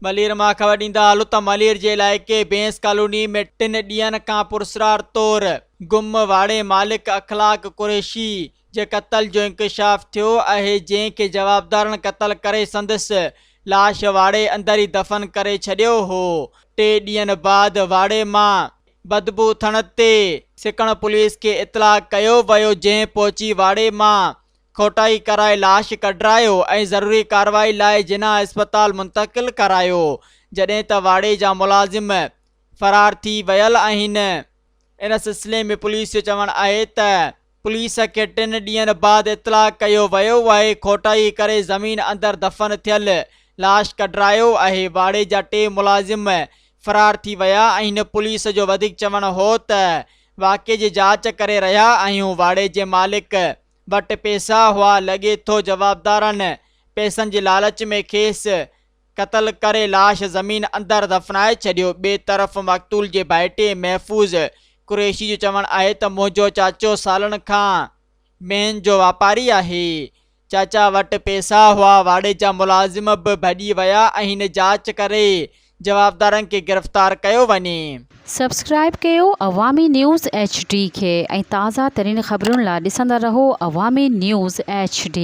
मलीर मां ख़बर ॾींदा हलूं त मलीर जे इलाइक़े बेंस कॉलोनी में 3 ॾींहंनि खां पुरसरार तौरु गुम वाड़े मालिक अख़लाक कुरैशी जे क़त्ल जो इंकशाफ़ थियो आहे, जंहिंखे जवाबदारनि क़त्ल करे संदसि लाश वाड़े अंदर ई दफ़न करे छॾियो हो। 3 ॾींहंनि बाद वाड़े मां बदबू थियण ते सिकण पुलिस खे इतलाह कयो वियो, जंहिं पहुची वाड़े मां खोटाई कराए लाश कढरायो ऐं ज़रूरी कार्रवाई लाइ जिना अस्पताल मुंतक़िल करायो, जॾहिं त वाड़े जा मुलाज़िम फ़रार थी वियल आहिनि। इन सिलसिले में पुलिस जो चवणु आहे त पुलिस खे 3 ॾींहंनि बाद इतलाह कयो वियो आहे। खोटाई करे ज़मीन अंदरि दफ़न थियल लाश कढरायो आहे। वाड़े जा 3 मुलाज़िम फ़रार थी विया आहिनि। पुलिस जो वधीक चवणु हो त वाक़े जी जांच करे रहिया आहियूं। वाड़े जे मालिक वटि पैसा हुआ, लॻे थो जवाबदारनि पैसनि जे लालच में खेसि क़त्ल करे लाश ज़मीन अंदरि दफ़नाए छॾियो। ॿिए तरफ़ मक़तूल जे भाइटे महफ़ूज़ कुरैशी जो चवणु आहे त मुंहिंजो चाचो सालनि खां मेन जो वापारी आहे। चाचा वटि पैसा हुआ। वाड़े जा मुलाज़िम बि भॼी विया आहिनि। जांच करे जवाबदारनि खे गिरफ़्तार कयो वञे। सब्सक्राइब कयो अवामी न्यूज़ HD खे ऐं ताज़ा तरीन ख़बरुनि लाइ ॾिसंदा रहो अवामी न्यूज़ HD।